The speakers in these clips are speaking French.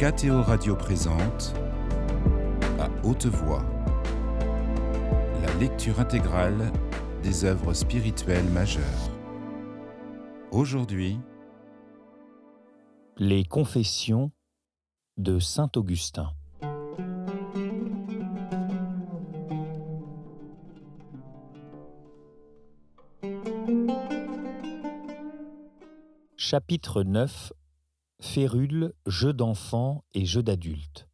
KTO Radio présente à haute voix la lecture intégrale des œuvres spirituelles majeures. Aujourd'hui, Les Confessions de saint Augustin. Chapitre 9. Férules, jeux d'enfants et jeux d'adultes.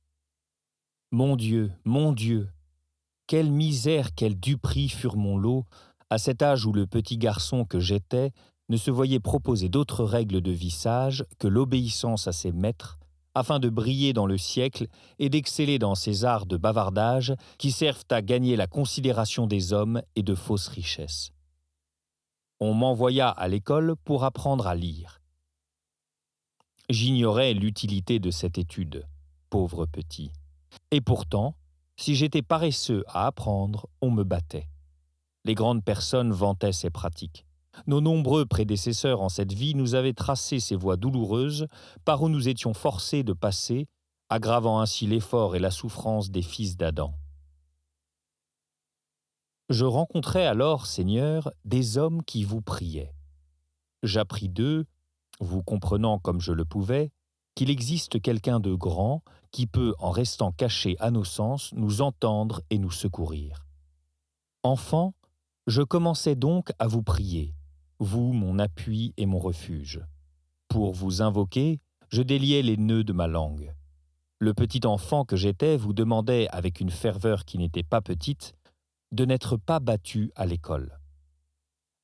Mon Dieu, quelle misère, quel duperie furent mon lot, à cet âge où le petit garçon que j'étais ne se voyait proposer d'autres règles de vie sage que l'obéissance à ses maîtres, afin de briller dans le siècle et d'exceller dans ces arts de bavardage qui servent à gagner la considération des hommes et de fausses richesses. On m'envoya à l'école pour apprendre à lire. J'ignorais l'utilité de cette étude, pauvre petit. Et pourtant, si j'étais paresseux à apprendre, on me battait. Les grandes personnes vantaient ces pratiques. Nos nombreux prédécesseurs en cette vie nous avaient tracé ces voies douloureuses par où nous étions forcés de passer, aggravant ainsi l'effort et la souffrance des fils d'Adam. Je rencontrai alors, Seigneur, des hommes qui vous priaient. J'appris d'eux, vous comprenant comme je le pouvais, qu'il existe quelqu'un de grand qui peut, en restant caché à nos sens, nous entendre et nous secourir. Enfant, je commençais donc à vous prier, vous mon appui et mon refuge. Pour vous invoquer, je déliais les nœuds de ma langue. Le petit enfant que j'étais vous demandait, avec une ferveur qui n'était pas petite, de n'être pas battu à l'école.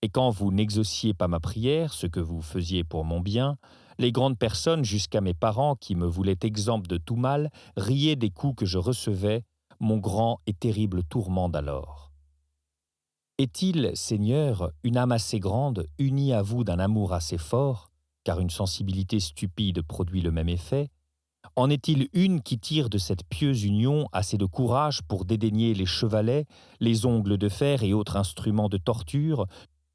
Et quand vous n'exauciez pas ma prière, ce que vous faisiez pour mon bien, les grandes personnes, jusqu'à mes parents qui me voulaient exempt de tout mal, riaient des coups que je recevais, mon grand et terrible tourment d'alors. Est-il, Seigneur, une âme assez grande, unie à vous d'un amour assez fort, car une sensibilité stupide produit le même effet? En est-il une qui tire de cette pieuse union assez de courage pour dédaigner les chevalets, les ongles de fer et autres instruments de torture,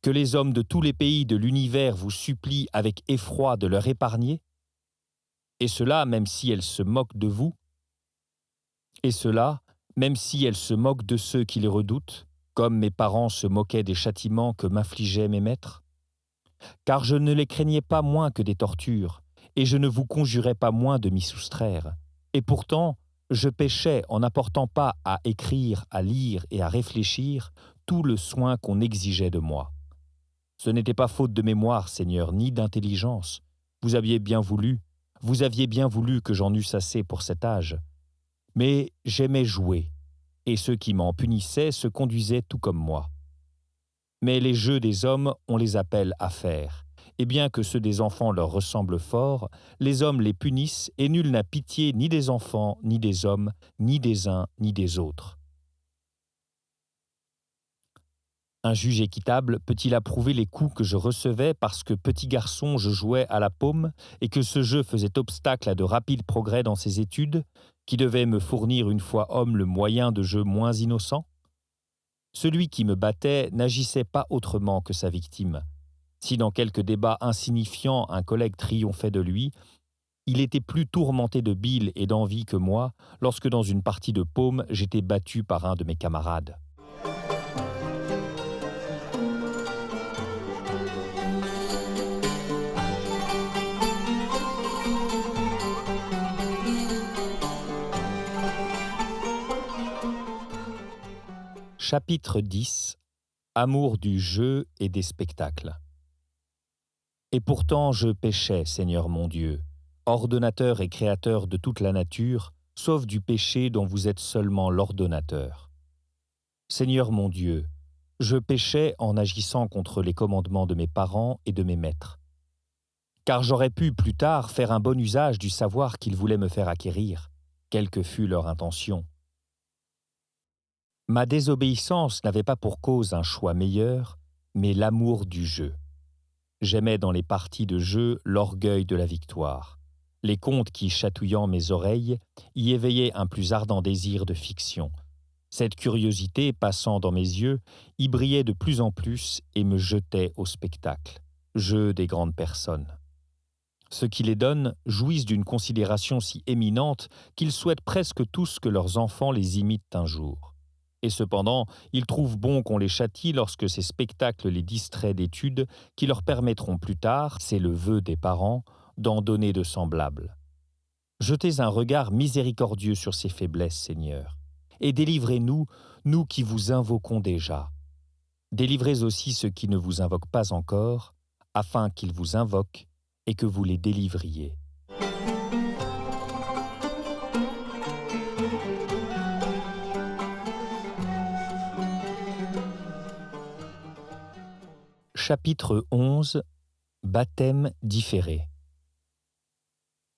que les hommes de tous les pays de l'univers vous supplient avec effroi de leur épargner? Et cela, même si elle se moque de vous? Et cela, même si elle se moque de ceux qui les redoutent, comme mes parents se moquaient des châtiments que m'infligeaient mes maîtres? Car je ne les craignais pas moins que des tortures, et je ne vous conjurais pas moins de m'y soustraire. Et pourtant, je péchais en n'apportant pas à écrire, à lire et à réfléchir tout le soin qu'on exigeait de moi. Ce n'était pas faute de mémoire, Seigneur, ni d'intelligence. Vous aviez bien voulu que j'en eusse assez pour cet âge. Mais j'aimais jouer, et ceux qui m'en punissaient se conduisaient tout comme moi. Mais les jeux des hommes, on les appelle affaires, et bien que ceux des enfants leur ressemblent fort, les hommes les punissent, et nul n'a pitié ni des enfants, ni des hommes, ni des uns, ni des autres. Un juge équitable peut-il approuver les coups que je recevais parce que petit garçon je jouais à la paume et que ce jeu faisait obstacle à de rapides progrès dans ses études, qui devaient me fournir une fois homme le moyen de jeu moins innocent? Celui qui me battait n'agissait pas autrement que sa victime. Si dans quelque débat insignifiant un collègue triomphait de lui, il était plus tourmenté de bile et d'envie que moi lorsque dans une partie de paume j'étais battu par un de mes camarades. Chapitre 10. Amour du jeu et des spectacles. Et pourtant je péchais, Seigneur mon Dieu, ordonnateur et créateur de toute la nature, sauf du péché dont vous êtes seulement l'ordonnateur. Seigneur mon Dieu, je péchais en agissant contre les commandements de mes parents et de mes maîtres. Car j'aurais pu plus tard faire un bon usage du savoir qu'ils voulaient me faire acquérir, quelle que fût leur intention. Ma désobéissance n'avait pas pour cause un choix meilleur, mais l'amour du jeu. J'aimais dans les parties de jeu l'orgueil de la victoire, les contes qui, chatouillant mes oreilles, y éveillaient un plus ardent désir de fiction. Cette curiosité, passant dans mes yeux, y brillait de plus en plus et me jetait au spectacle, jeu des grandes personnes. Ceux qui les donnent jouissent d'une considération si éminente qu'ils souhaitent presque tous que leurs enfants les imitent un jour. Et cependant, ils trouvent bon qu'on les châtie lorsque ces spectacles les distraient d'études qui leur permettront plus tard, c'est le vœu des parents, d'en donner de semblables. Jetez un regard miséricordieux sur ces faiblesses, Seigneur, et délivrez-nous, nous qui vous invoquons déjà. Délivrez aussi ceux qui ne vous invoquent pas encore, afin qu'ils vous invoquent et que vous les délivriez. Chapitre 11. Baptême différé.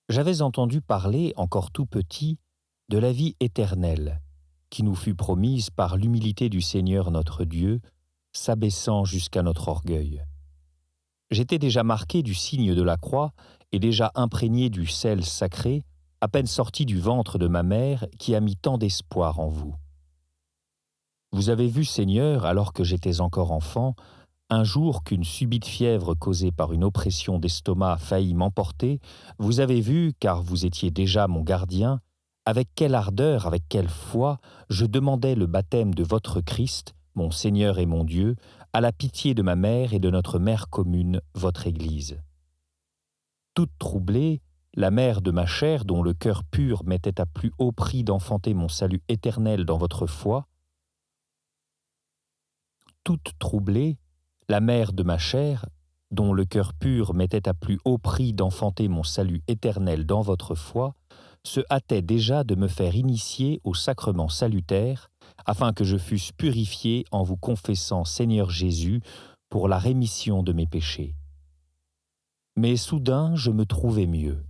J'avais entendu parler, encore tout petit, de la vie éternelle, qui nous fut promise par l'humilité du Seigneur notre Dieu, s'abaissant jusqu'à notre orgueil. J'étais déjà marqué du signe de la croix et déjà imprégné du sel sacré, à peine sorti du ventre de ma mère qui a mis tant d'espoir en vous. Vous avez vu, Seigneur, alors que j'étais encore enfant, un jour qu'une subite fièvre causée par une oppression d'estomac faillit m'emporter, vous avez vu, car vous étiez déjà mon gardien, avec quelle ardeur, avec quelle foi, je demandais le baptême de votre Christ, mon Seigneur et mon Dieu, à la pitié de ma mère et de notre mère commune, votre Église. Toute troublée, la mère de ma chair, dont le cœur pur mettait à plus haut prix d'enfanter mon salut éternel dans votre foi, toute troublée, la mère de ma chair, dont le cœur pur mettait à plus haut prix d'enfanter mon salut éternel dans votre foi, se hâtait déjà de me faire initier au sacrement salutaire, afin que je fusse purifié en vous confessant Seigneur Jésus pour la rémission de mes péchés. Mais soudain je me trouvais mieux.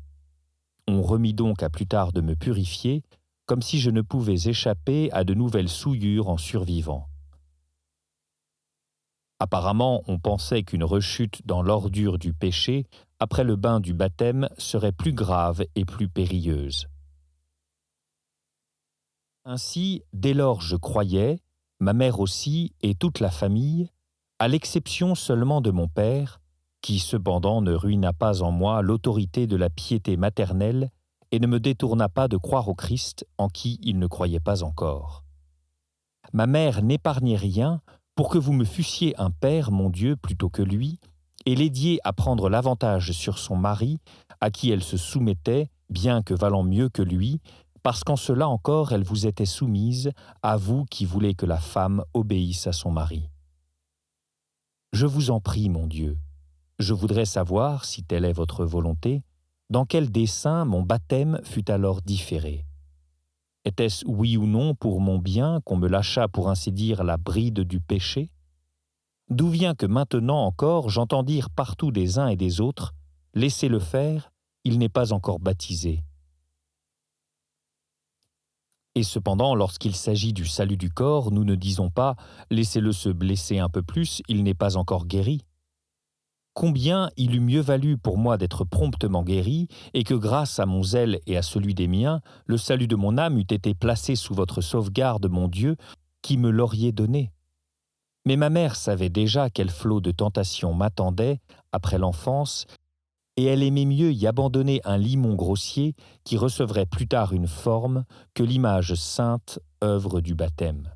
On remit donc à plus tard de me purifier, comme si je ne pouvais échapper à de nouvelles souillures en survivant. Apparemment, on pensait qu'une rechute dans l'ordure du péché, après le bain du baptême, serait plus grave et plus périlleuse. Ainsi, dès lors je croyais, ma mère aussi et toute la famille, à l'exception seulement de mon père, qui cependant ne ruina pas en moi l'autorité de la piété maternelle et ne me détourna pas de croire au Christ en qui il ne croyait pas encore. Ma mère n'épargnait rien pour que vous me fussiez un père, mon Dieu, plutôt que lui, et l'aidiez à prendre l'avantage sur son mari, à qui elle se soumettait, bien que valant mieux que lui, parce qu'en cela encore elle vous était soumise, à vous qui voulez que la femme obéisse à son mari. Je vous en prie, mon Dieu, je voudrais savoir, si telle est votre volonté, dans quel dessein mon baptême fut alors différé. Était-ce oui ou non pour mon bien qu'on me lâchât pour ainsi dire la bride du péché? D'où vient que maintenant encore j'entends dire partout des uns et des autres « Laissez-le faire, il n'est pas encore baptisé ». Et cependant, lorsqu'il s'agit du salut du corps, nous ne disons pas « Laissez-le se blesser un peu plus, il n'est pas encore guéri ». Combien il eût mieux valu pour moi d'être promptement guéri, et que grâce à mon zèle et à celui des miens, le salut de mon âme eût été placé sous votre sauvegarde, mon Dieu, qui me l'auriez donné. Mais ma mère savait déjà quel flot de tentation m'attendait après l'enfance, et elle aimait mieux y abandonner un limon grossier qui recevrait plus tard une forme que l'image sainte œuvre du baptême.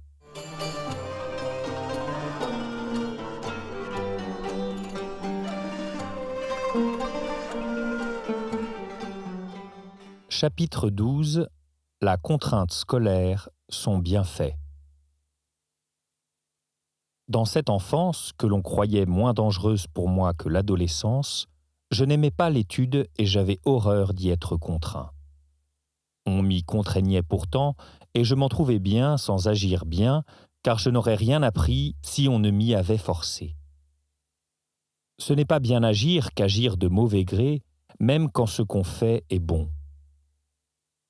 Chapitre 12. La contrainte scolaire, son bienfait. Dans cette enfance, que l'on croyait moins dangereuse pour moi que l'adolescence, je n'aimais pas l'étude et j'avais horreur d'y être contraint. On m'y contraignait pourtant, et je m'en trouvais bien sans agir bien, car je n'aurais rien appris si on ne m'y avait forcé. Ce n'est pas bien agir qu'agir de mauvais gré, même quand ce qu'on fait est bon.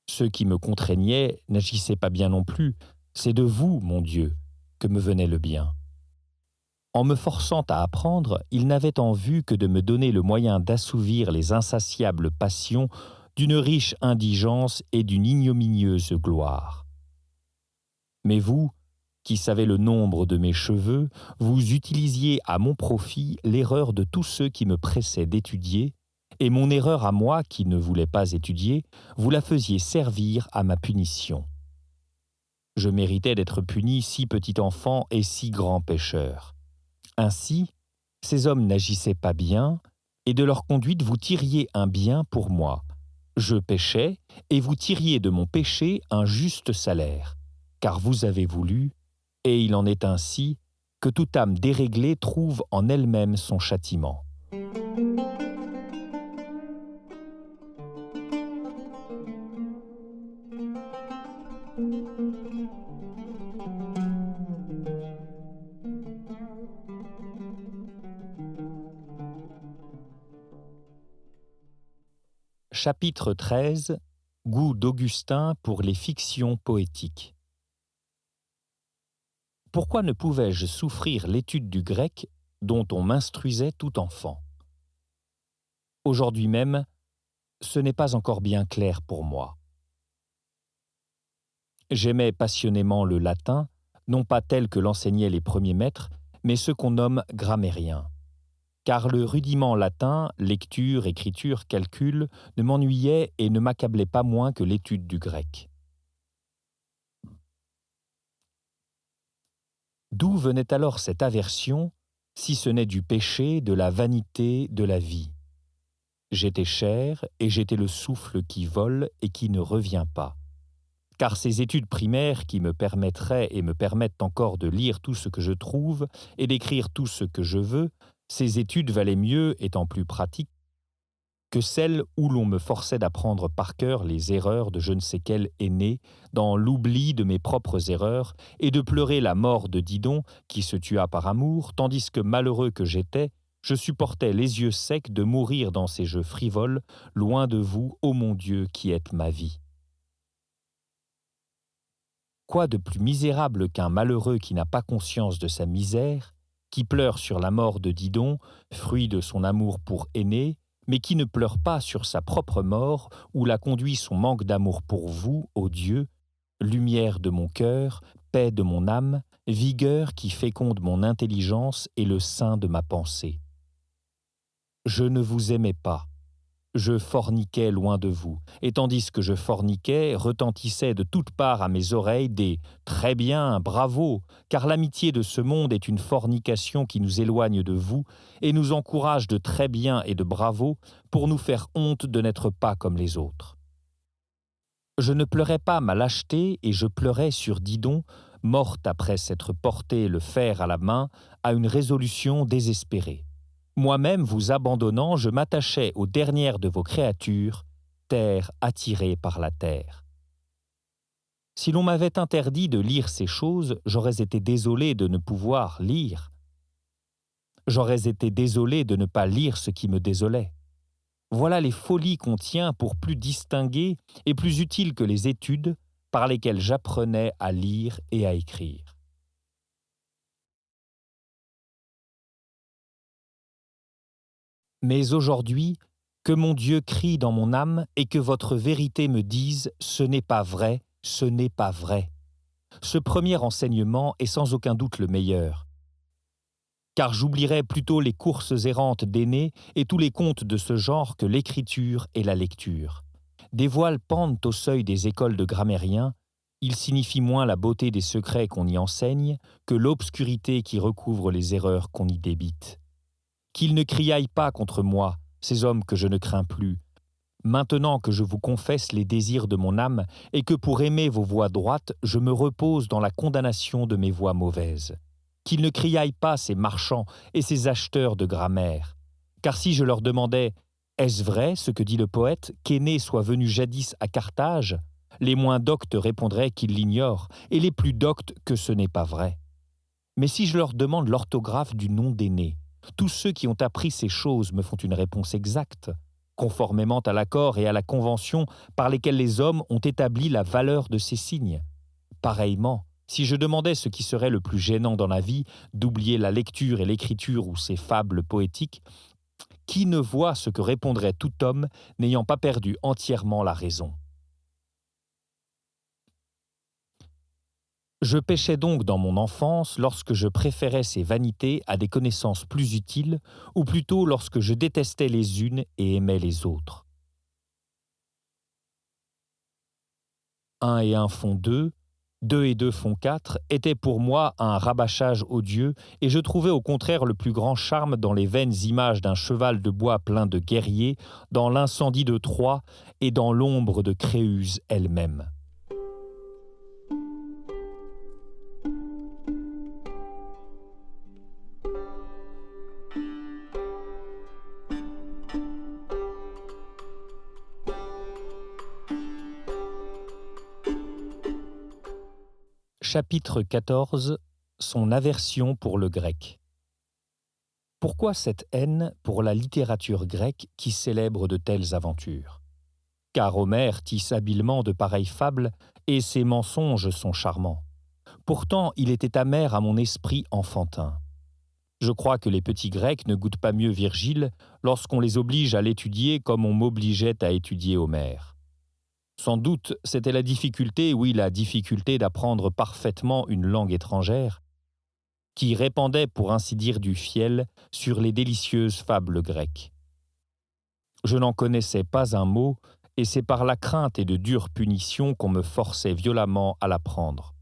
Ceux qui me contraignaient n'agissaient pas bien non plus, c'est de vous, mon Dieu, que me venait le bien. En me forçant à apprendre, ils n'avaient en vue que de me donner le moyen d'assouvir les insatiables passions d'une riche indigence et d'une ignominieuse gloire. Mais vous, qui savez le nombre de mes cheveux, vous utilisiez à mon profit l'erreur de tous ceux qui me pressaient d'étudier, et mon erreur à moi, qui ne voulais pas étudier, vous la faisiez servir à ma punition. Je méritais d'être puni si petit enfant et si grand pécheur. Ainsi, ces hommes n'agissaient pas bien, et de leur conduite vous tiriez un bien pour moi. Je péchais, et vous tiriez de mon péché un juste salaire, car vous avez voulu, et il en est ainsi, que toute âme déréglée trouve en elle-même son châtiment. Chapitre 13. Goût d'Augustin pour les fictions poétiques. Pourquoi ne pouvais-je souffrir l'étude du grec dont on m'instruisait tout enfant? Aujourd'hui même, ce n'est pas encore bien clair pour moi. J'aimais passionnément le latin, non pas tel que l'enseignaient les premiers maîtres, mais ce qu'on nomme grammairien. Car le rudiment latin, lecture, écriture, calcul, ne m'ennuyait et ne m'accablait pas moins que l'étude du grec. D'où venait alors cette aversion, si ce n'est du péché, de la vanité, de la vie? J'étais chair et j'étais le souffle qui vole et qui ne revient pas. Car ces études primaires qui me permettraient et me permettent encore de lire tout ce que je trouve et d'écrire tout ce que je veux, ces études valaient mieux, étant plus pratiques, que celles où l'on me forçait d'apprendre par cœur les erreurs de je ne sais quel aîné, dans l'oubli de mes propres erreurs, et de pleurer la mort de Didon, qui se tua par amour, tandis que, malheureux que j'étais, je supportais les yeux secs de mourir dans ces jeux frivoles, loin de vous, ô mon Dieu, qui êtes ma vie. Quoi de plus misérable qu'un malheureux qui n'a pas conscience de sa misère, qui pleure sur la mort de Didon, fruit de son amour pour Aîné, mais qui ne pleure pas sur sa propre mort, où la conduit son manque d'amour pour vous, ô Dieu, lumière de mon cœur, paix de mon âme, vigueur qui féconde mon intelligence et le sein de ma pensée. Je ne vous aimais pas. Je forniquais loin de vous, et tandis que je forniquais, retentissaient de toutes parts à mes oreilles des « très bien, bravo », car l'amitié de ce monde est une fornication qui nous éloigne de vous et nous encourage de très bien et de bravo pour nous faire honte de n'être pas comme les autres. Je ne pleurais pas ma lâcheté et je pleurais sur Didon, morte après s'être porté le fer à la main, à une résolution désespérée. Moi-même vous abandonnant, je m'attachais aux dernières de vos créatures, terre attirée par la terre. Si l'on m'avait interdit de lire ces choses, j'aurais été désolé de ne pouvoir lire. J'aurais été désolé de ne pas lire ce qui me désolait. Voilà les folies qu'on tient pour plus distinguées et plus utiles que les études par lesquelles j'apprenais à lire et à écrire. Mais aujourd'hui, que mon Dieu crie dans mon âme et que votre vérité me dise « ce n'est pas vrai, ce n'est pas vrai ». Ce premier enseignement est sans aucun doute le meilleur. Car j'oublierais plutôt les courses errantes d'Aîné et tous les contes de ce genre que l'écriture et la lecture. Des voiles pendent au seuil des écoles de grammairiens, ils signifient moins la beauté des secrets qu'on y enseigne que l'obscurité qui recouvre les erreurs qu'on y débite. Qu'ils ne criaillent pas contre moi, ces hommes que je ne crains plus, maintenant que je vous confesse les désirs de mon âme et que pour aimer vos voies droites, je me repose dans la condamnation de mes voies mauvaises. Qu'ils ne criaillent pas ces marchands et ces acheteurs de grammaire, car si je leur demandais « Est-ce vrai ce que dit le poète, qu'Aîné soit venu jadis à Carthage ?» les moins doctes répondraient qu'ils l'ignorent et les plus doctes que ce n'est pas vrai. Mais si je leur demande l'orthographe du nom d'Aîné, tous ceux qui ont appris ces choses me font une réponse exacte, conformément à l'accord et à la convention par lesquels les hommes ont établi la valeur de ces signes. Pareillement, si je demandais ce qui serait le plus gênant dans la vie, d'oublier la lecture et l'écriture ou ces fables poétiques, qui ne voit ce que répondrait tout homme n'ayant pas perdu entièrement la raison? Je péchais donc dans mon enfance lorsque je préférais ces vanités à des connaissances plus utiles, ou plutôt lorsque je détestais les unes et aimais les autres. 1 et 1 font 2, 2 et 2 font 4 était pour moi un rabâchage odieux, et je trouvais au contraire le plus grand charme dans les vaines images d'un cheval de bois plein de guerriers, dans l'incendie de Troie et dans l'ombre de Créuse elle-même. Chapitre 14. Son aversion pour le grec. Pourquoi cette haine pour la littérature grecque qui célèbre de telles aventures? Car Homère tisse habilement de pareilles fables, et ses mensonges sont charmants. Pourtant, il était amer à mon esprit enfantin. Je crois que les petits Grecs ne goûtent pas mieux Virgile lorsqu'on les oblige à l'étudier comme on m'obligeait à étudier Homère. Sans doute, c'était la difficulté, oui, la difficulté d'apprendre parfaitement une langue étrangère, qui répandait, pour ainsi dire, du fiel sur les délicieuses fables grecques. Je n'en connaissais pas un mot, et c'est par la crainte et de dures punitions qu'on me forçait violemment à l'apprendre.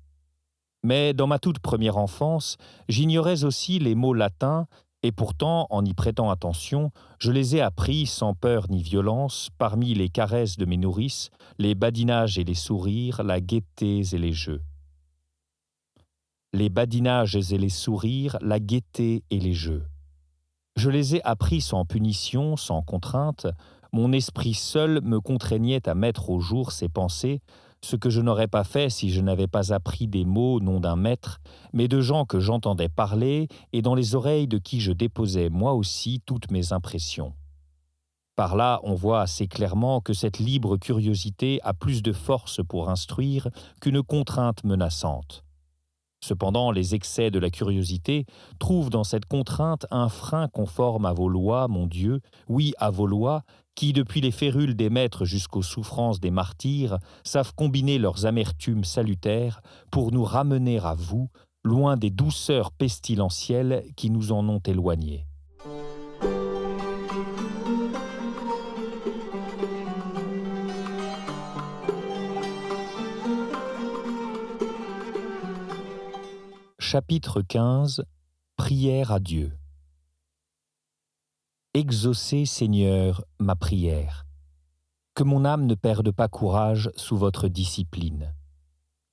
Mais dans ma toute première enfance, j'ignorais aussi les mots latins, et pourtant, en y prêtant attention, je les ai appris sans peur ni violence, parmi les caresses de mes nourrices, les badinages et les sourires, la gaieté et les jeux. Les badinages et les sourires, la gaieté et les jeux. Je les ai appris sans punition, sans contrainte, mon esprit seul me contraignait à mettre au jour ces pensées, ce que je n'aurais pas fait si je n'avais pas appris des mots non d'un maître, mais de gens que j'entendais parler et dans les oreilles de qui je déposais moi aussi toutes mes impressions. Par là, on voit assez clairement que cette libre curiosité a plus de force pour instruire qu'une contrainte menaçante. Cependant, les excès de la curiosité trouvent dans cette contrainte un frein conforme à vos lois, mon Dieu, oui, à vos lois, qui, depuis les férules des maîtres jusqu'aux souffrances des martyrs, savent combiner leurs amertumes salutaires pour nous ramener à vous, loin des douceurs pestilentielles qui nous en ont éloignés. Chapitre 15. Prière à Dieu. Exaucez, Seigneur, ma prière. Que mon âme ne perde pas courage sous votre discipline.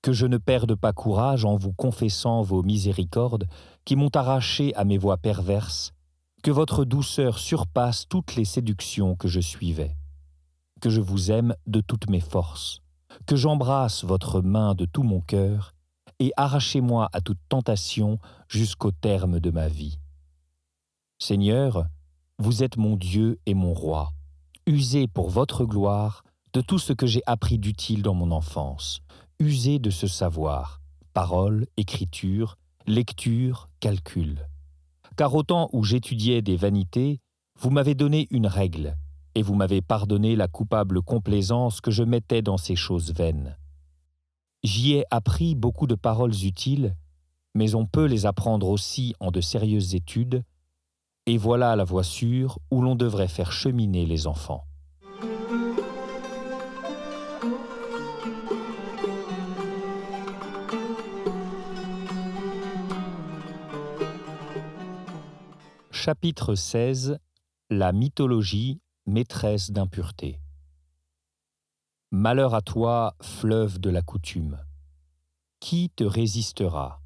Que je ne perde pas courage en vous confessant vos miséricordes qui m'ont arraché à mes voies perverses. Que votre douceur surpasse toutes les séductions que je suivais. Que je vous aime de toutes mes forces. Que j'embrasse votre main de tout mon cœur et arrachez-moi à toute tentation jusqu'au terme de ma vie. Seigneur, vous êtes mon Dieu et mon roi. Usez pour votre gloire de tout ce que j'ai appris d'utile dans mon enfance. Usez de ce savoir, parole, écriture, lecture, calcul. Car au temps où j'étudiais des vanités, vous m'avez donné une règle, et vous m'avez pardonné la coupable complaisance que je mettais dans ces choses vaines. J'y ai appris beaucoup de paroles utiles, mais on peut les apprendre aussi en de sérieuses études, et voilà la voie sûre où l'on devrait faire cheminer les enfants. Chapitre 16. La mythologie, maîtresse d'impureté. Malheur à toi, fleuve de la coutume. Qui te résistera?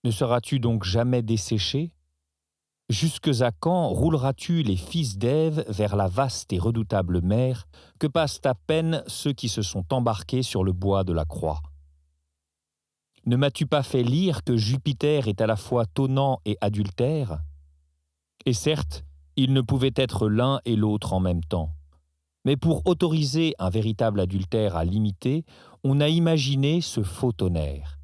Ne seras-tu donc jamais desséché? Jusques à quand rouleras-tu les fils d'Ève vers la vaste et redoutable mer que passent à peine ceux qui se sont embarqués sur le bois de la croix? Ne m'as-tu pas fait lire que Jupiter est à la fois tonnant et adultère? Et certes, il ne pouvait être l'un et l'autre en même temps. Mais pour autoriser un véritable adultère à l'imiter, on a imaginé ce faux tonnerre.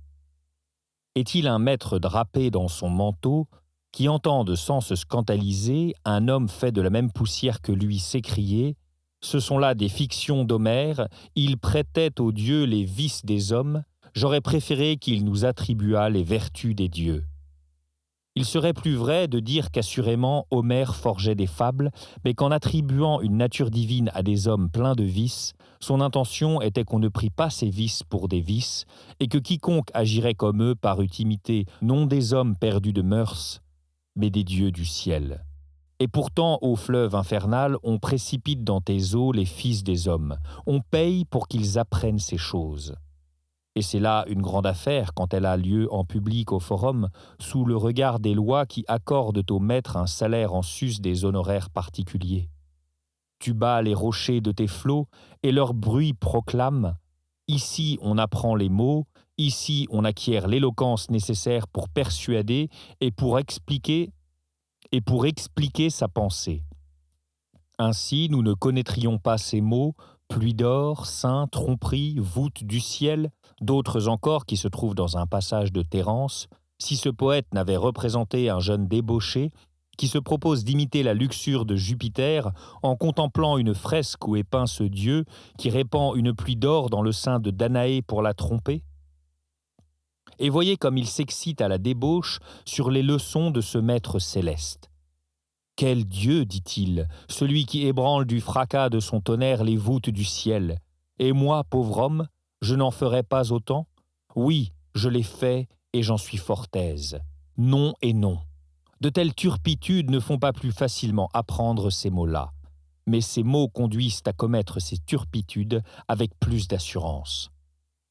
Est-il un maître drapé dans son manteau qui entende sans se scandaliser un homme fait de la même poussière que lui s'écrier « Ce sont là des fictions d'Homère, il prêtait aux dieux les vices des hommes, j'aurais préféré qu'il nous attribuât les vertus des dieux. Il serait plus vrai de dire qu'assurément Homère forgeait des fables, mais qu'en attribuant une nature divine à des hommes pleins de vices, son intention était qu'on ne prît pas ces vices pour des vices, et que quiconque agirait comme eux parut imiter non des hommes perdus de mœurs, mais des dieux du ciel. Et pourtant, ô fleuve infernal, on précipite dans tes eaux les fils des hommes, on paye pour qu'ils apprennent ces choses. Et c'est là une grande affaire quand elle a lieu en public au forum, sous le regard des lois qui accordent aux maîtres un salaire en sus des honoraires particuliers. Tu bats les rochers de tes flots, et leur bruit proclame « Ici on apprend les mots, ici on acquiert l'éloquence nécessaire pour persuader et pour expliquer sa pensée. Ainsi nous ne connaîtrions pas ces mots, pluie d'or, saint, tromperie, voûte du ciel, d'autres encore qui se trouvent dans un passage de Terence, si ce poète n'avait représenté un jeune débauché qui se propose d'imiter la luxure de Jupiter en contemplant une fresque où est peint ce dieu qui répand une pluie d'or dans le sein de Danaé pour la tromper. Et voyez comme il s'excite à la débauche sur les leçons de ce maître céleste. Quel Dieu, dit-il, celui qui ébranle du fracas de son tonnerre les voûtes du ciel. Et moi, pauvre homme, je n'en ferai pas autant? Oui, je l'ai fait et j'en suis fort aise. Non et non. De telles turpitudes ne font pas plus facilement apprendre ces mots-là. Mais ces mots conduisent à commettre ces turpitudes avec plus d'assurance.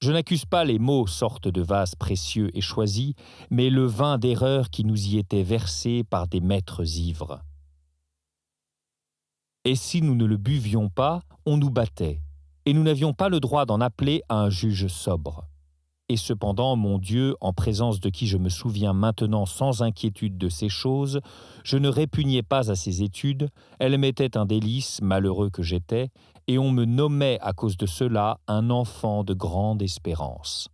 Je n'accuse pas les mots, sorte de vases précieux et choisis, mais le vin d'erreur qui nous y était versé par des maîtres ivres. Et si nous ne le buvions pas, on nous battait, et nous n'avions pas le droit d'en appeler à un juge sobre. Et cependant, mon Dieu, en présence de qui je me souviens maintenant sans inquiétude de ces choses, je ne répugnais pas à ces études, elles m'étaient un délice, malheureux que j'étais, et on me nommait à cause de cela un enfant de grande espérance.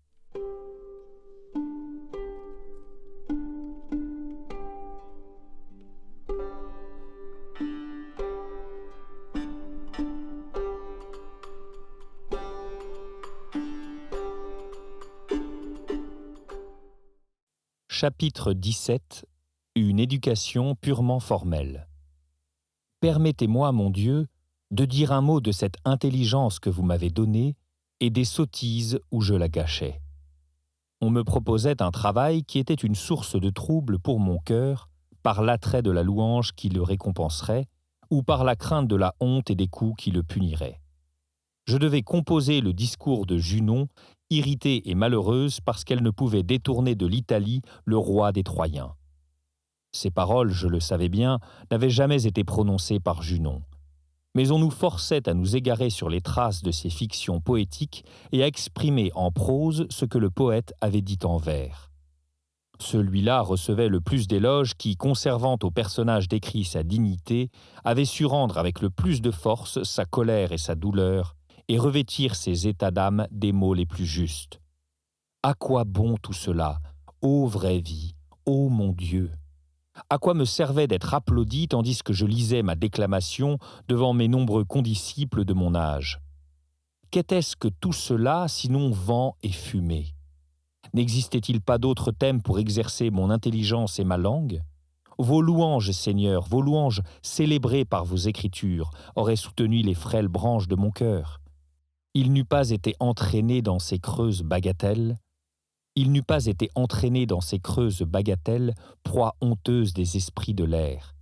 Chapitre 17. Une éducation purement formelle. Permettez-moi, mon Dieu, de dire un mot de cette intelligence que vous m'avez donnée et des sottises où je la gâchais. On me proposait un travail qui était une source de trouble pour mon cœur, par l'attrait de la louange qui le récompenserait, ou par la crainte de la honte et des coups qui le puniraient. Je devais composer le discours de Junon, irritée et malheureuse parce qu'elle ne pouvait détourner de l'Italie le roi des Troyens. Ces paroles, je le savais bien, n'avaient jamais été prononcées par Junon. Mais on nous forçait à nous égarer sur les traces de ces fictions poétiques et à exprimer en prose ce que le poète avait dit en vers. Celui-là recevait le plus d'éloges qui, conservant au personnage décrit sa dignité, avait su rendre avec le plus de force sa colère et sa douleur, et revêtir ses états d'âme des mots les plus justes. À quoi bon tout cela, ô vraie vie, ô mon Dieu? À quoi me servait d'être applaudi tandis que je lisais ma déclamation devant mes nombreux condisciples de mon âge? Qu'était-ce que tout cela sinon vent et fumée? N'existait-il pas d'autre thème pour exercer mon intelligence et ma langue? Vos louanges, Seigneur, vos louanges célébrées par vos écritures auraient soutenu les frêles branches de mon cœur. Il n'eût pas été entraîné dans ces creuses bagatelles, proie honteuse des esprits de l'air,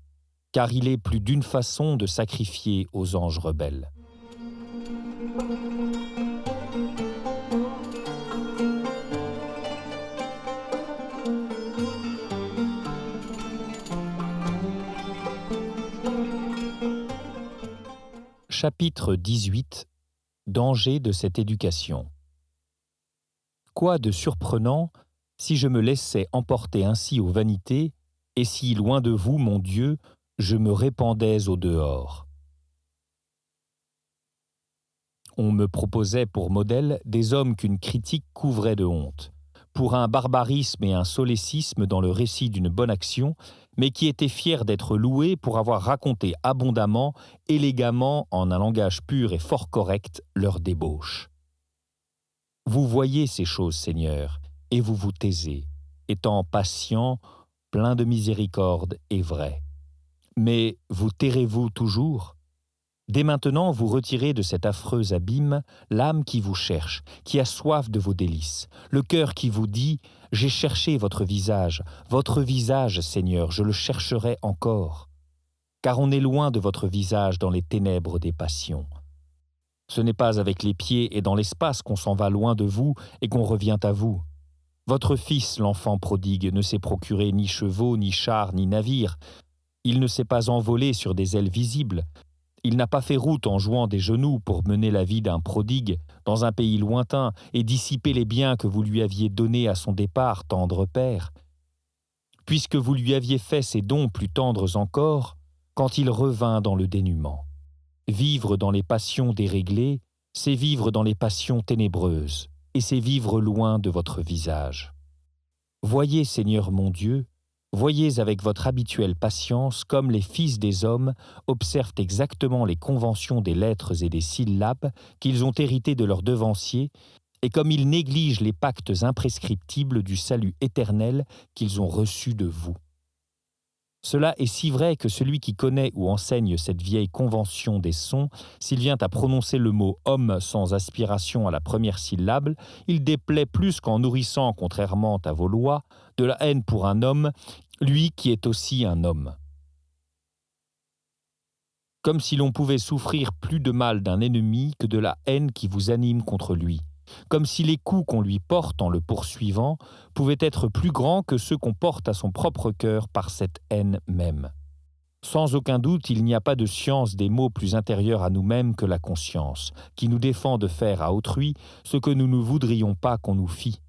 car il est plus d'une façon de sacrifier aux anges rebelles. Chapitre 18. Danger de cette éducation. Quoi de surprenant si je me laissais emporter ainsi aux vanités et si, loin de vous, mon Dieu, je me répandais au dehors? On me proposait pour modèle des hommes qu'une critique couvrait de honte, pour un barbarisme et un solécisme dans le récit d'une bonne action, mais qui étaient fiers d'être loués pour avoir raconté abondamment, élégamment, en un langage pur et fort correct, leur débauche. Vous voyez ces choses, Seigneur, et vous vous taisez, étant patient, plein de miséricorde et vrai. Mais vous tairez-vous toujours ? Dès maintenant, vous retirez de cet affreux abîme l'âme qui vous cherche, qui a soif de vos délices, le cœur qui vous dit « J'ai cherché votre visage, Seigneur, je le chercherai encore. » Car on est loin de votre visage dans les ténèbres des passions. Ce n'est pas avec les pieds et dans l'espace qu'on s'en va loin de vous et qu'on revient à vous. Votre fils, l'enfant prodigue, ne s'est procuré ni chevaux, ni chars, ni navires. Il ne s'est pas envolé sur des ailes visibles. Il n'a pas fait route en jouant des genoux pour mener la vie d'un prodigue dans un pays lointain et dissiper les biens que vous lui aviez donnés à son départ, tendre père. Puisque vous lui aviez fait ces dons plus tendres encore, quand il revint dans le dénuement. Vivre dans les passions déréglées, c'est vivre dans les passions ténébreuses, et c'est vivre loin de votre visage. Voyez, Seigneur mon Dieu, voyez avec votre habituelle patience comme les fils des hommes observent exactement les conventions des lettres et des syllabes qu'ils ont héritées de leurs devanciers, et comme ils négligent les pactes imprescriptibles du salut éternel qu'ils ont reçus de vous. Cela est si vrai que celui qui connaît ou enseigne cette vieille convention des sons, s'il vient à prononcer le mot « homme » sans aspiration à la première syllabe, il déplaît plus qu'en nourrissant, contrairement à vos lois, de la haine pour un homme, lui qui est aussi un homme. Comme si l'on pouvait souffrir plus de mal d'un ennemi que de la haine qui vous anime contre lui. Comme si les coups qu'on lui porte en le poursuivant pouvaient être plus grands que ceux qu'on porte à son propre cœur par cette haine même. Sans aucun doute, il n'y a pas de science des maux plus intérieure à nous-mêmes que la conscience, qui nous défend de faire à autrui ce que nous ne voudrions pas qu'on nous fît.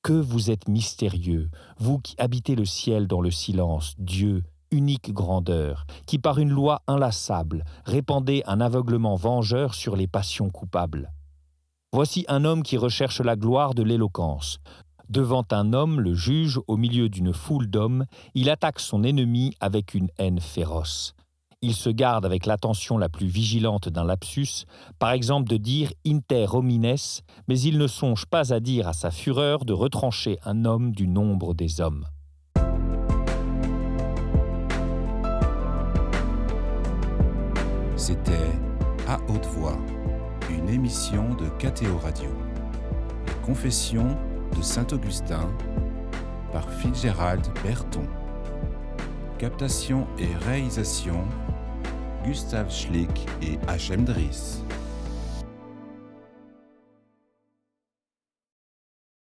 Que vous êtes mystérieux, vous qui habitez le ciel dans le silence, Dieu, unique grandeur, qui par une loi inlassable répandez un aveuglement vengeur sur les passions coupables. Voici un homme qui recherche la gloire de l'éloquence. Devant un homme, le juge, au milieu d'une foule d'hommes, il attaque son ennemi avec une haine féroce. Il se garde avec l'attention la plus vigilante d'un lapsus, par exemple de dire « inter homines », mais il ne songe pas à dire à sa fureur de retrancher un homme du nombre des hommes. C'était À haute voix, une émission de KTO Radio. Les Confessions de Saint-Augustin par Fitzgerald Berton. Captation et réalisation Gustave Schlick et H.M. Dries.